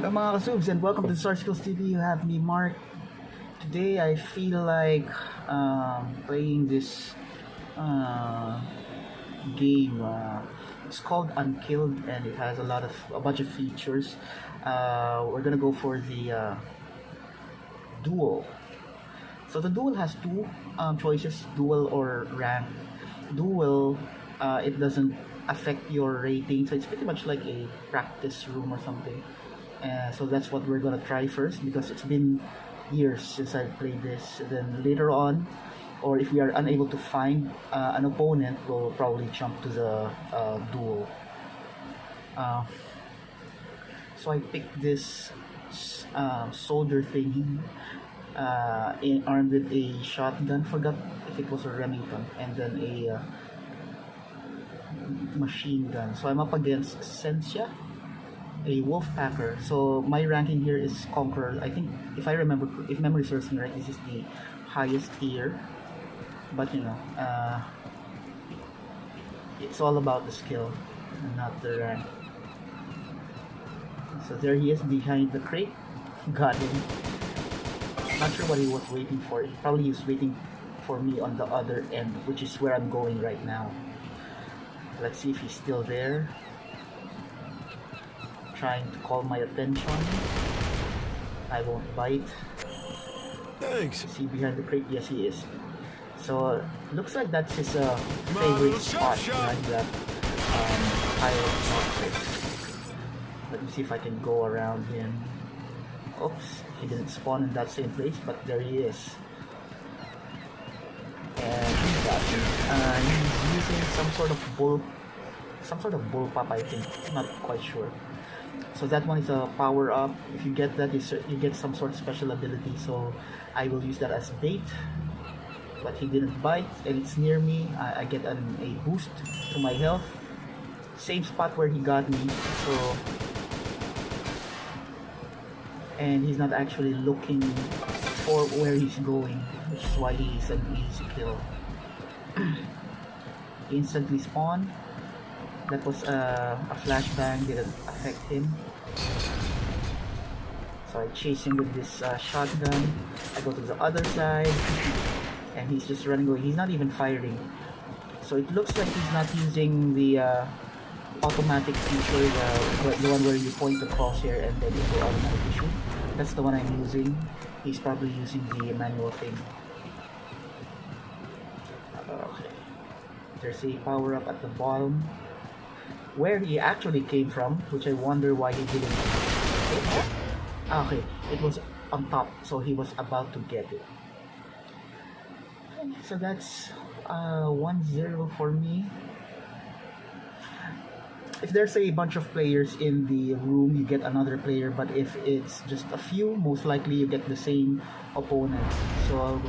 Hello mga kasubs and welcome to Star Skills TV. You have me, Mark. Today I feel like playing this game. It's called Unkilled and it has a bunch of features. We're gonna go for the duel. So the duel has two choices: duel or rank. Duel, it doesn't affect your rating, so it's pretty much like a practice room or something. So that's what we're gonna try first because it's been years since I've played this. Then later on, or if we are unable to find an opponent, we'll probably jump to the duel. So I picked this soldier thingy, armed with a shotgun. Forgot if it was a Remington, and then a machine gun. So I'm up against Sensia, a wolf packer. So my ranking here is Conqueror. I think if memory serves me right, this is the highest tier. But it's all about the skill, not the rank. So there he is behind the crate. Got him. Not sure what he was waiting for. He probably was waiting for me on the other end, which is where I'm going right now. Let's see if he's still there. Trying to call my attention. I won't bite. Thanks. Is he behind the crate? Yes, he is. So looks like that's his favorite spot behind that pile of boxes. Let me see if I can go around him. Oops, he didn't spawn in that same place, but there he is. And he got me. He's using some sort of bullpup, I think. Not quite sure. So that one is a power up. If you get that, you get some sort of special ability. So I will use that as bait. But he didn't bite, and it's near me. I get a boost to my health. Same spot where he got me. So, and he's not actually looking for where he's going, which is why he's an easy kill. Instantly spawn. That was a flashbang, didn't affect him. So I chase him with this shotgun. I go to the other side, and he's just running away. He's not even firing. So it looks like he's not using the automatic feature, the one where you point the crosshair and then it will automatically shoot. That's the one I'm using. He's probably using the manual thing. Okay. There's a power up at the bottom, where he actually came from, which I wonder why he didn't. Okay, it was on top, so he was about to get it. So that's 1-0 for me. If there's a bunch of players in the room, you get another player, but if it's just a few, most likely you get the same opponent. So I'll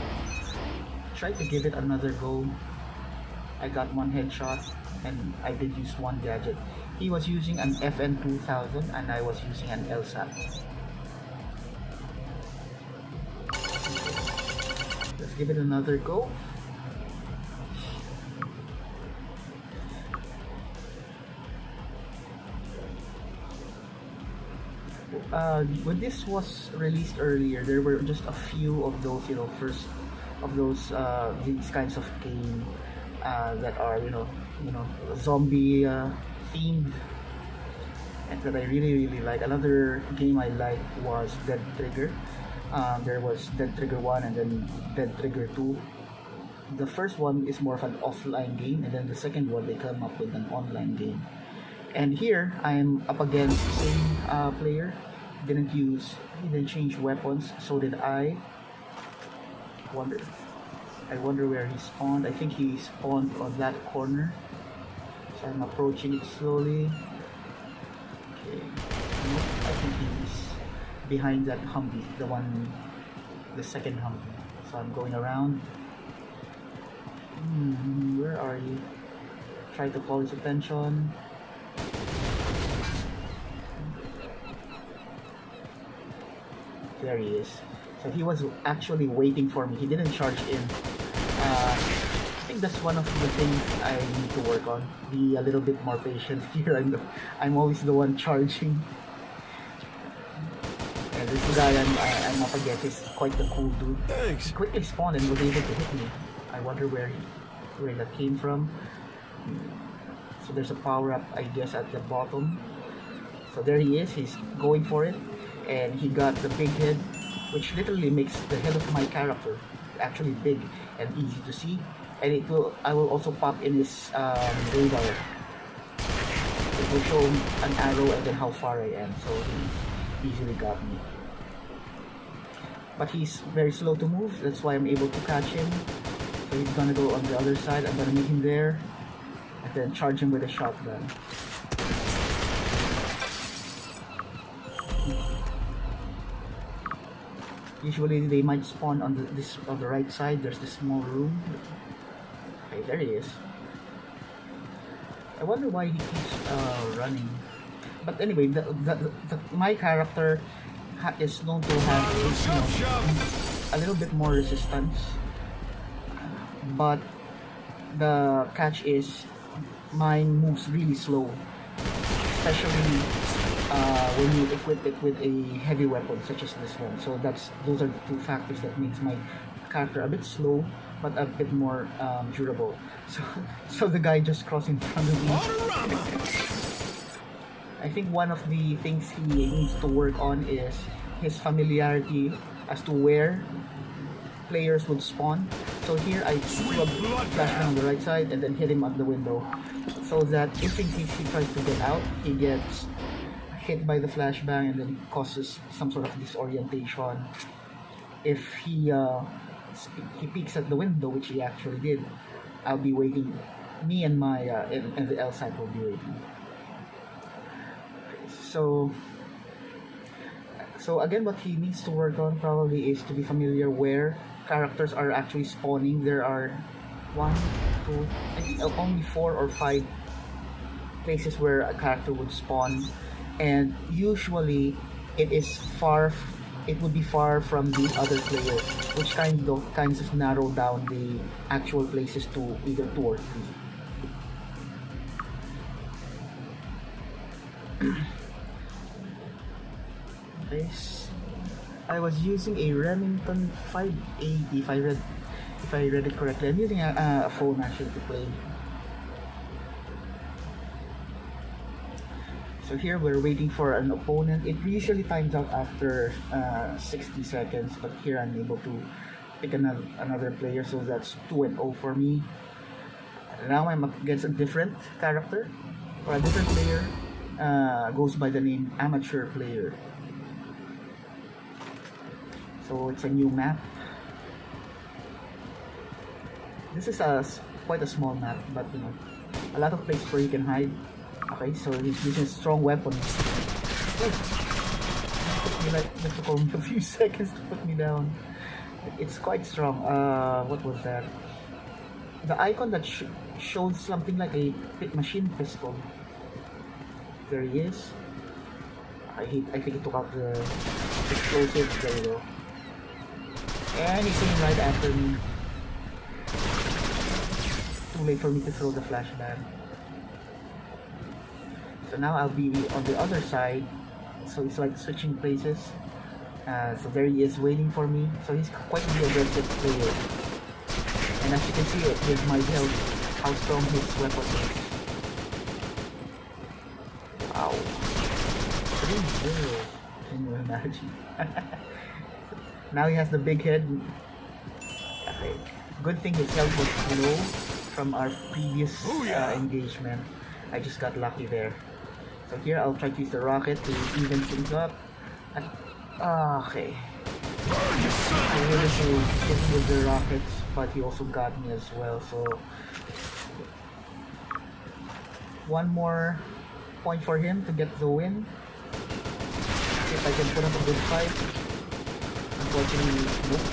try to give it another go. I got one headshot, and I did use one gadget. He was using an FN2000 and I was using an LSAT. Let's give it another go. When this was released earlier, there were just a few of those, these kinds of game that are zombie themed, and that I really like. Another game I liked was Dead Trigger. There was Dead Trigger 1 and then Dead Trigger 2. The first one is more of an offline game, and then the second one they come up with an online game. And here I'm up against the same player. He didn't change weapons, so did I. I wonder where he spawned. I think he spawned on that corner. So I'm approaching it slowly. Okay. Nope, I think he's behind that Humvee, the second Humvee. So I'm going around. Where are you? Try to call his attention. There he is. So he was actually waiting for me. He didn't charge in. I think that's one of the things I need to work on. Be a little bit more patient here. I'm always the one charging. This guy I'm up against is quite the cool dude. Thanks. He quickly spawned and was able to hit me. I wonder where that came from. So there's a power up, I guess, at the bottom. So there he is. He's going for it, and he got the big head, which literally makes the head of my character actually big and easy to see. And I will also pop in this radar. It will show an arrow and then how far I am. So he easily got me. But he's very slow to move. That's why I'm able to catch him. So he's gonna go on the other side. I'm gonna meet him there, and then charge him with a shotgun. Usually they might spawn on the right side. There's this small room. Okay, there he is. I wonder why he keeps running. But anyway, my character is known to have a little bit more resistance. But the catch is mine moves really slow, especially when you equip it with a heavy weapon such as this one. So those are the two factors that makes my character a bit slow but a bit more durable. So the guy just crossed in front of me. I think one of the things he needs to work on is his familiarity as to where players would spawn. So here I threw a flashbang on the right side and then hit him at the window, so that if in case he tries to get out, he gets hit by the flashbang and then causes some sort of disorientation. If he peeks at the window, which he actually did, I'll be waiting. Me and my and the L side will be waiting. So again, what he needs to work on probably is to be familiar where characters are actually spawning. There are I think only 4 or 5 places where a character would spawn, and usually it would be far from the other player, which kinds of narrow down the actual places to either 2 or 3. Nice. I was using a Remington 580 if I read it correctly. I'm using a phone actually to play. So here we're waiting for an opponent. It usually times out after 60 seconds, but here I'm able to pick another player, so that's 2-0 for me. Now I'm up against a different character, or a different player. Goes by the name Amateur Player. So it's a new map. This is quite a small map, but you know, a lot of places where you can hide. Okay, so he's using a strong weapon. It took me a few seconds to put me down. It's quite strong. What was that? The icon that shows something like a machine pistol. There he is. I think he took out the explosive. There we go. And he's coming right after me. Too late for me to throw the flashbang. So now I'll be on the other side. So it's like switching places. So there he is waiting for me. So he's quite the aggressive player. And as you can see with my health, how strong his weapon is. Wow. 3-0. Can you imagine? Now he has the big head. Okay. Good thing his health was low from our previous engagement. I just got lucky there. So here I'll try to use the rocket to even things up. Okay. I wanted to hit him with the rockets, but he also got me as well. So one more point for him to get the win. See if I can put up a good fight. Unfortunately, nope.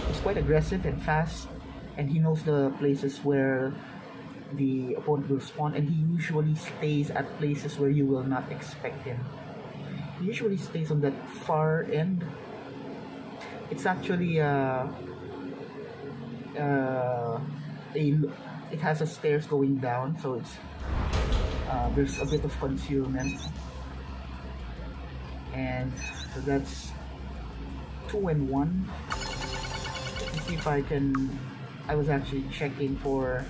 He's quite aggressive and fast, and he knows the places where the opponent will spawn, and he usually stays at places where you will not expect him. He usually stays on that far end. It's actually it has a stairs going down, so it's there's a bit of concealment. And so that's 2 and 1. Let me see if I can. I was actually checking for.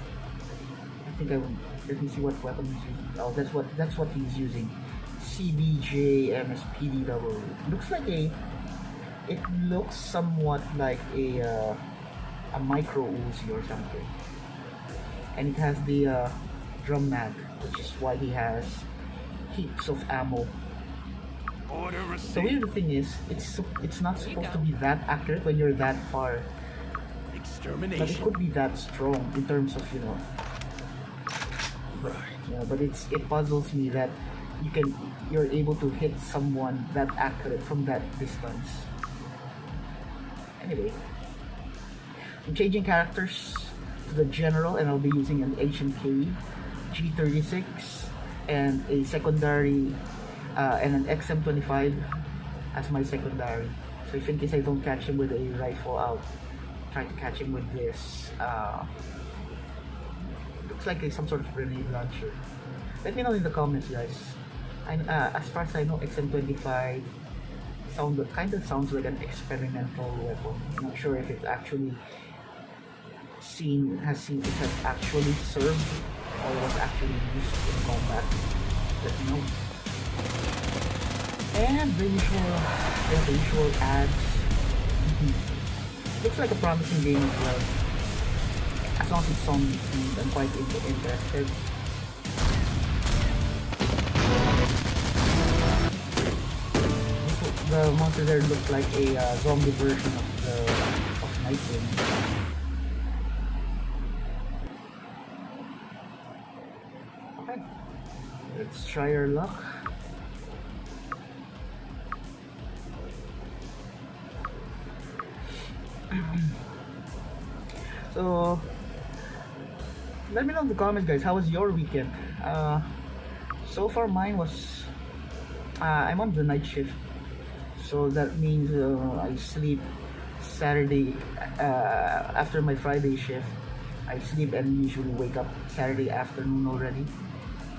I think I would. Let me see what weapon he's using. Oh, that's what he's using. CBJ MSPD double. Looks like a. It looks somewhat like a micro Uzi or something. And it has the drum mag, which is why he has heaps of ammo. Order The received. weird thing is, it's not supposed to be that accurate when you're that far, but it Extermination. could be that strong in terms of Right. but it puzzles me that you're able to hit someone that accurate from that distance. Anyway, I'm changing characters to the general, and I'll be using an HMK G36 and a secondary and an XM25 as my secondary. So if in case I don't catch him with a rifle, I'll try to catch him with this. Looks like some sort of grenade launcher. Let me know in the comments, guys. As far as I know, XM25 kind of sounds like an experimental weapon. I'm not sure if it actually it has actually served or was actually used in combat. Let me know. And the usual ads. Looks like a promising game as well. As long as it's on Steam, I'm quite interested. The monster there looked like a zombie version of Nightwing. Okay, let's try our luck. So, let me know in the comments, guys. How was your weekend? So far, mine was. I'm on the night shift, so that means I sleep Saturday after my Friday shift. I sleep and usually wake up Saturday afternoon already,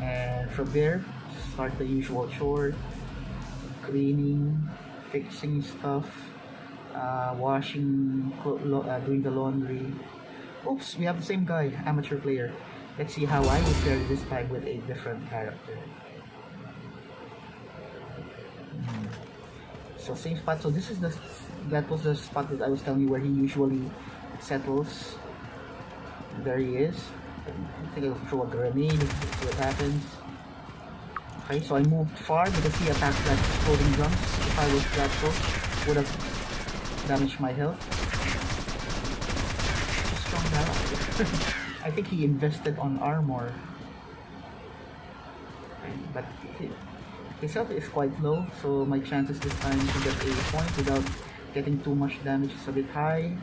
and from there start the usual chore, cleaning, fixing stuff, washing, doing the laundry. Oops, we have the same guy, amateur player. Let's see how I will fare this time with a different character. So same spot. So this is that was the spot that I was telling you where he usually settles. There he is. I think I'll throw a grenade, see what happens. Okay, so I moved far because he attacked that exploding drums. If I was that close, would have damaged my health. Strong now. I think he invested on armor. Okay, but his health is quite low, so my chances this time to get a point without getting too much damage is a bit high.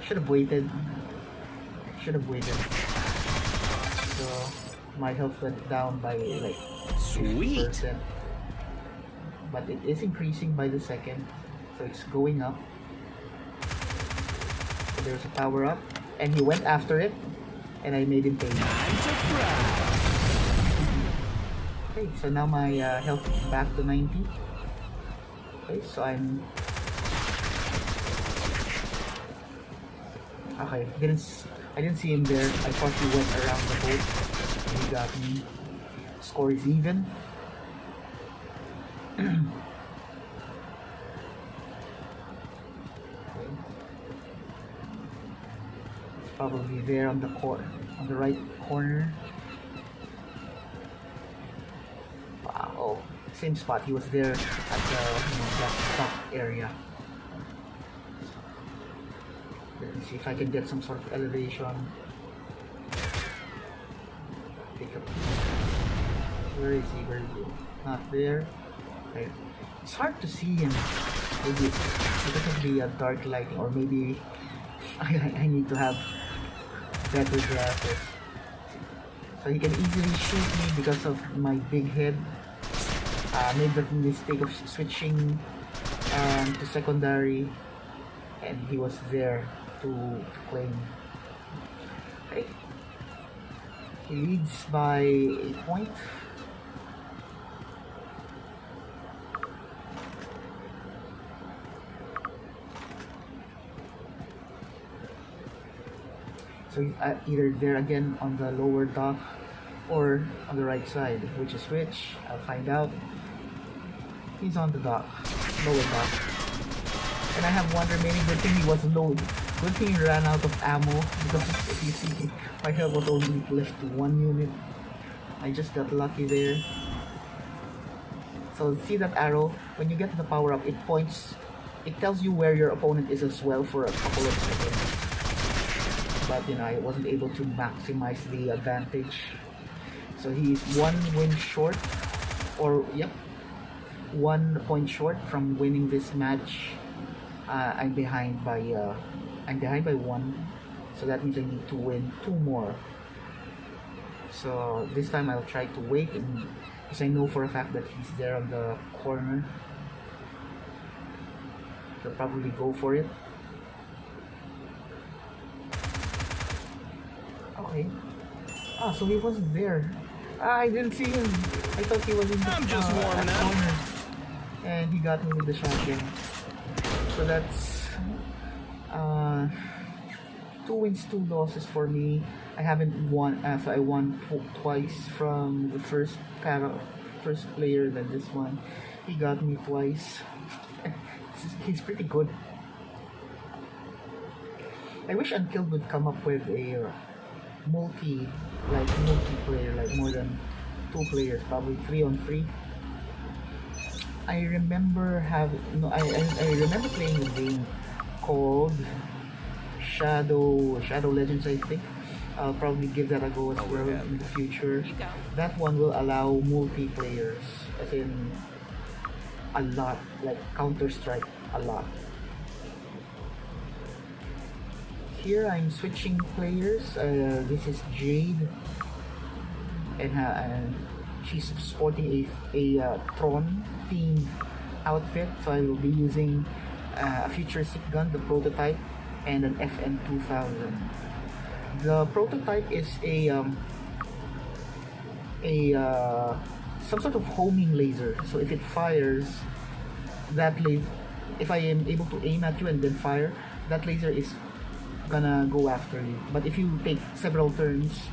Should have waited. So my health went down by like 50%. But it is increasing by the second, so it's going up. So there's a power up, and he went after it, and I made him pay. Okay, so now my health is back to 90. Okay, so okay, I didn't see him there. I thought he went around the boat and he got me. Score is even. Okay. It's probably there on the right corner. Wow, oh, same spot. He was there at the that top area. Let me see if I can get some sort of elevation. Where is he? Not there. Okay. It's hard to see him. Maybe because of the dark lighting, or maybe I need to have better glasses. So he can easily shoot me because of my big head. Made the mistake of switching to secondary, and he was there to claim. Okay. He leads by a point. So he's either there again on the lower dock or on the right side. Which is which? I'll find out. He's on the dock, lower dock. And I have one remaining. Good thing he was low. Good thing he ran out of ammo, because if you see, my health was only left to 1 unit. I just got lucky there. So see that arrow? When you get the power up, it points. It tells you where your opponent is as well for a couple of seconds. But you know, I wasn't able to maximize the advantage. So he's 1 win short, or yep, 1 point short from winning this match. I'm behind by 1, so that means I need to win 2 more. So this time I'll try to wait, and because I know for a fact that he's there on the corner, he'll probably go for it. Okay. Ah, so he wasn't there. I didn't see him. I thought he was in the just warming up. corner, and he got me with the shotgun. So that's 2 wins, 2 losses for me. I haven't won, so I won twice from the first player. Then this one, he got me twice. He's pretty good. I wish Unkilled would come up with a multiplayer, like more than 2 players, probably 3 on 3. I remember I remember playing a game called Shadow Legends, I think. I'll probably give that a go as well in the future. That one will allow multiplayers, as in a lot, like Counter-Strike a lot. Here I'm switching players. This is Jade, and she's sporting a Tron themed outfit. So I will be using a futuristic gun, the prototype, and an FN2000. The prototype is some sort of homing laser. So if it fires, that laser, if I am able to aim at you and then fire, that laser is gonna go after you. But if you take several turns,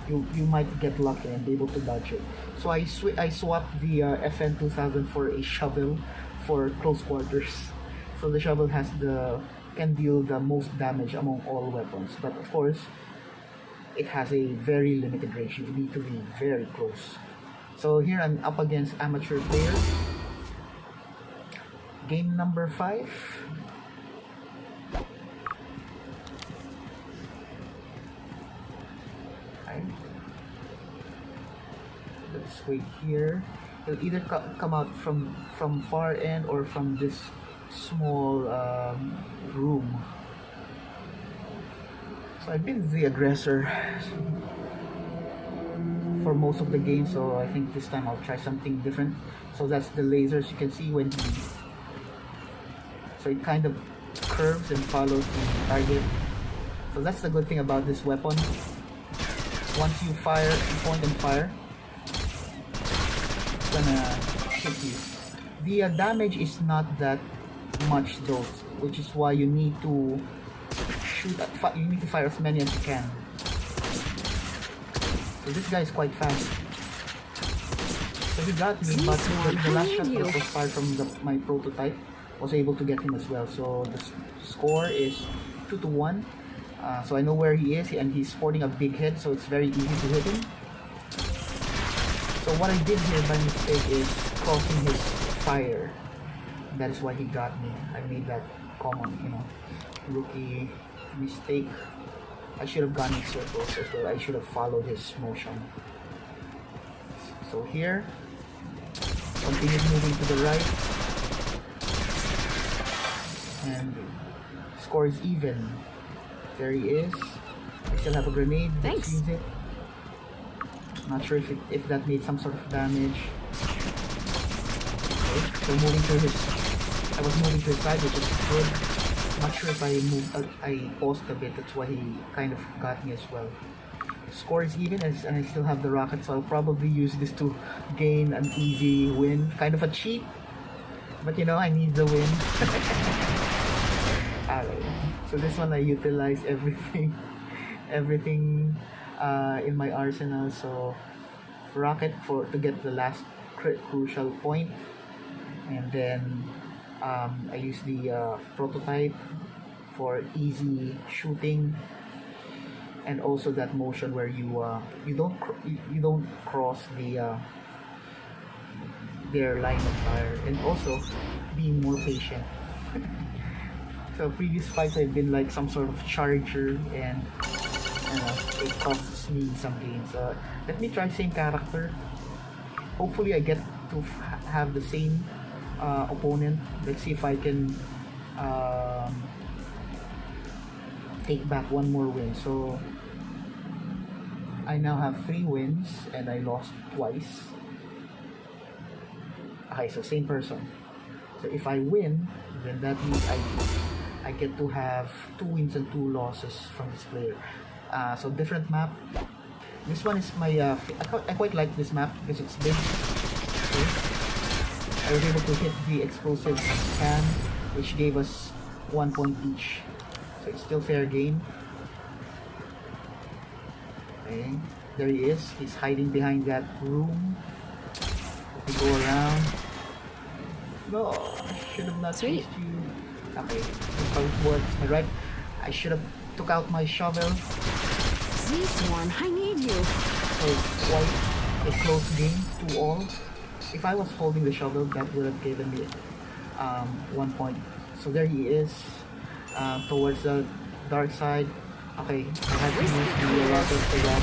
you might get lucky and be able to dodge it. So I swapped the FN2000 for a shovel for close quarters. So the shovel can deal the most damage among all weapons, but of course it has a very limited range. You need to be very close. So here I'm up against amateur players. Game number 5. Okay. Let's wait here. It'll either come out from far end or from this small room. So I've been the aggressor for most of the game, so I think this time I'll try something different. So that's the lasers. You can see when so it kind of curves and follows the target. So that's the good thing about this weapon. Once you fire, you point and fire, it's gonna hit you. The damage is not that much though, which is why you need to fire as many as you can. So this guy is quite fast. So he got me, but the last shot that was fired from my prototype was able to get him as well. So the score is 2-1. So I know where he is, and he's sporting a big head, so it's very easy to hit him. So what I did here by mistake is crossing his fire. That is why he got me. I made that common, rookie mistake. I should have gone in circles as well. I should have followed his motion. So here, continue moving to the right, and score is even. There he is. I still have a grenade. Thanks. Let's use it. Not sure if that made some sort of damage. Okay, so I was moving to his side, which is good. Not sure if I paused a bit. That's why he kind of got me as well. Score is even, and I still have the rocket, so I'll probably use this to gain an easy win. Kind of a cheat, but I need the win. Alright. So this one I utilize everything, everything in my arsenal. So rocket for to get the last crucial point, and then I use the prototype for easy shooting, and also that motion where you don't cross their line of fire, and also being more patient. So previous fights I've been like some sort of charger, and it costs me some games. Let me try same character. Hopefully I get to have the same opponent. Let's see if I can take back one more win. So I now have 3 wins and I lost twice. Okay, so same person. So if I win, then that means I get to have 2 wins and 2 losses from this player. So different map. This one is my I quite like this map because it's big. Okay. I was able to hit the explosive can, which gave us 1 point each. So it's still fair game. Okay, there he is. He's hiding behind that room. We go around. No, I should have not Sweet. chased you. Okay, that's how it works. Right? I should have took out my shovel. Z-Swarm, I need you. So quite a close game to all. If I was holding the shovel, that would have given me 1 point. So there he is, towards the dark side. Okay, I had to use the rocket for that.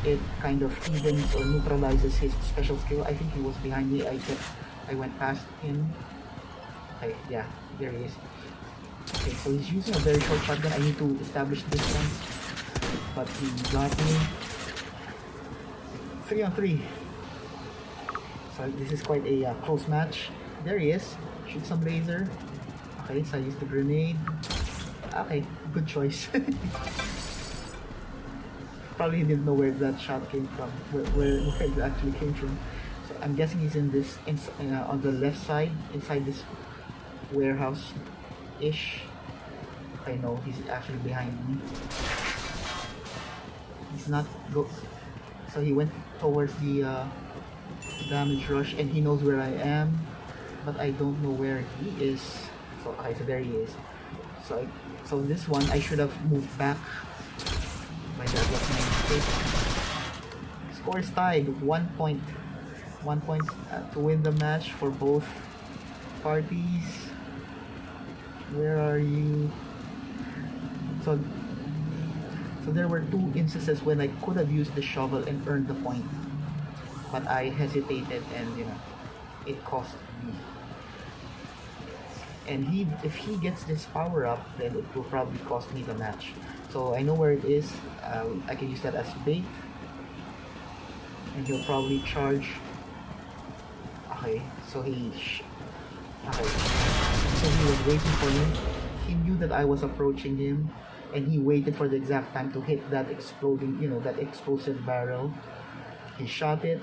It kind of evens or neutralizes his special skill. I think he was behind me. I went past him. Okay, yeah, there he is. Okay, so he's using a very short shotgun. I need to establish distance, but he got me. 3 on 3. So this is quite a close match. There he is. Shoot some laser. Okay, so I used the grenade. Okay, good choice. Probably didn't know where that shot came from, where it actually came from. So I'm guessing he's in this on the left side, inside this warehouse-ish. I know he's actually behind me. He's not go. So he went towards the damage rush, and he knows where I am, but I don't know where he is. So okay, so there he is. So this one I should have moved back. My that was my mistake. Score is tied, 1 point. 1 point to win the match for both parties. Where are you? So there were 2 instances when I could have used the shovel and earned the point, but I hesitated, and it cost me. And if he gets this power up, then it will probably cost me the match. So I know where it is. I can use that as bait, and he'll probably charge. Okay, so okay, so he was waiting for me. He knew that I was approaching him, and he waited for the exact time to hit that exploding, that explosive barrel. He shot it.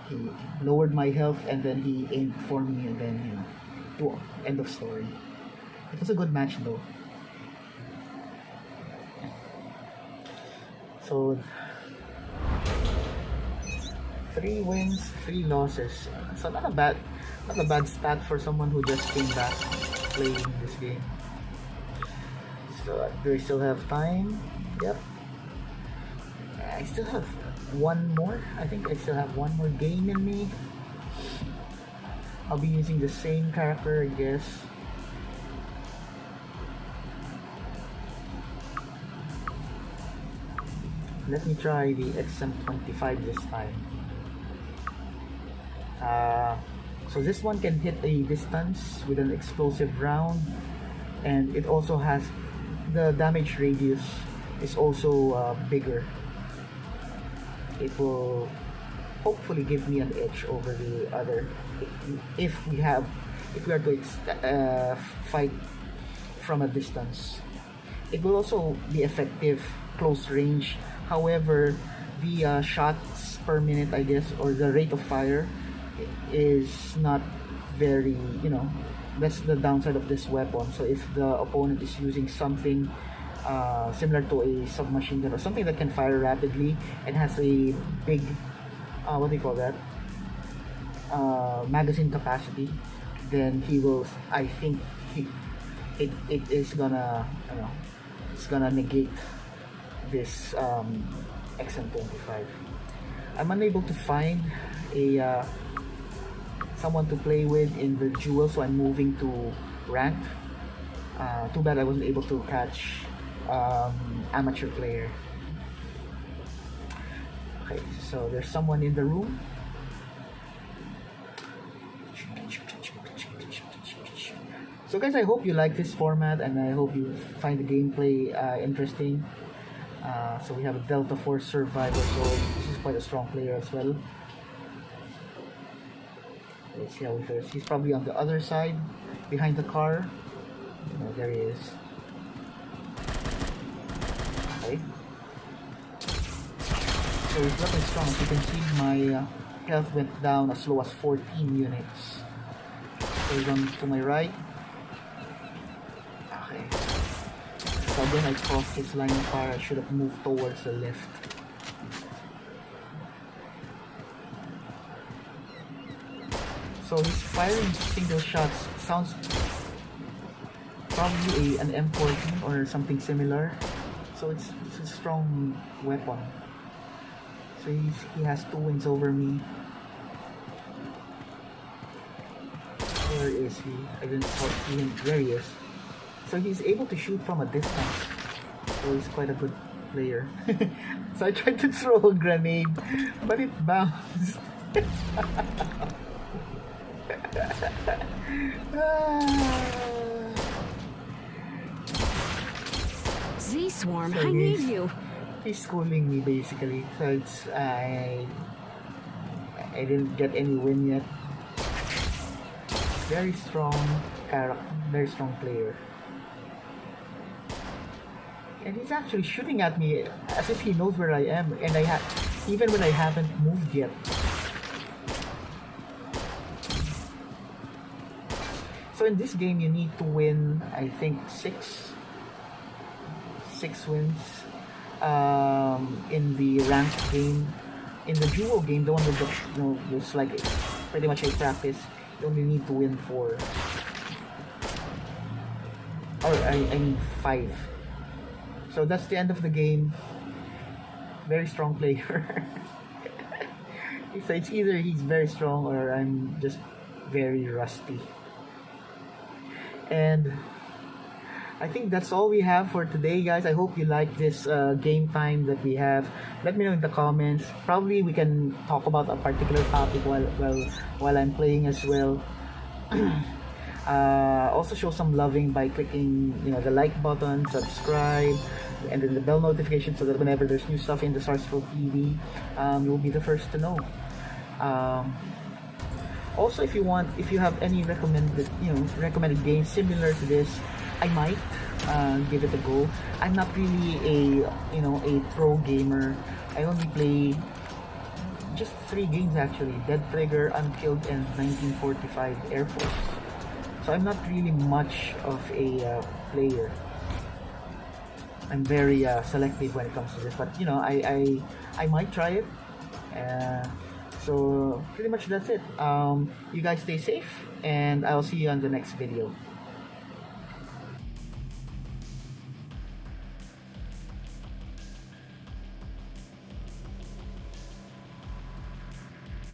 He lowered my health, and then he aimed for me, and then end of story. It was a good match though. So 3 wins, 3 losses. So not a bad stat for someone who just came back playing this game. So do I still have time? Yep. I still have one more. I think I still have one more game in me. I'll be using the same character, I guess. Let me try the XM25 this time. So this one can hit a distance with an explosive round, and it also has the damage radius is also bigger. It will hopefully give me an edge over the other if we are to fight from a distance. It will also be effective close range. However, the shots per minute, I guess, or the rate of fire is not very, that's the downside of this weapon. So if the opponent is using something similar to a submachine gun or something that can fire rapidly and has a big what do you call that, magazine capacity, then he will, I think it is gonna, you know, it's gonna negate this XM25. I'm unable to find a someone to play with in the duel, so I'm moving to ranked. Too bad I wasn't able to catch amateur player. Okay, so there's someone in the room. So guys, I hope you like this format and I hope you find the gameplay interesting. So we have a Delta Force survivor, so this is quite a strong player as well. Let's see how he fares. He's probably on the other side, behind the car. Oh, there he is. Okay. So he's looking strong. As you can see, my health went down as low as 14 units. So he's on to my right. Okay. So again, I crossed his line of fire. I should have moved towards the left. So he's firing single shots. Sounds probably an M14 or something similar. So it's a strong weapon. So he has 2 wins over me. Where is he? I didn't see him. There he is. So he's able to shoot from a distance. So he's quite a good player. So I tried to throw a grenade, but it bounced. Z-Swarm, So I need you. He's schooling me basically. So it's I didn't get any win yet. Very strong character, very strong player. And he's actually shooting at me as if he knows where I am, and even when I haven't moved yet. So in this game, you need to win, I think, six wins in the ranked game. In the duo game, the one with the, you know, it's like pretty much a practice. You only need to win 4. Or I mean 5. So that's the end of the game. Very strong player. So it's either he's very strong or I'm just very rusty. And I think that's all we have for today, guys. I hope you like this game time that we have. Let me know in the comments. Probably we can talk about a particular topic while I'm playing as well. Also show some loving by clicking, you know, the like button, subscribe, and then the bell notification so that whenever there's new stuff in the Starscroll TV, you'll be the first to know. Also, if you have any recommended games similar to this, I might give it a go. I'm not really a pro gamer. I only play just 3 games actually: Dead Trigger, Unkilled, and 1945 Air Force. So I'm not really much of a player. I'm very selective when it comes to this, but you know, I might try it. So pretty much that's it. You guys stay safe, and I'll see you on the next video.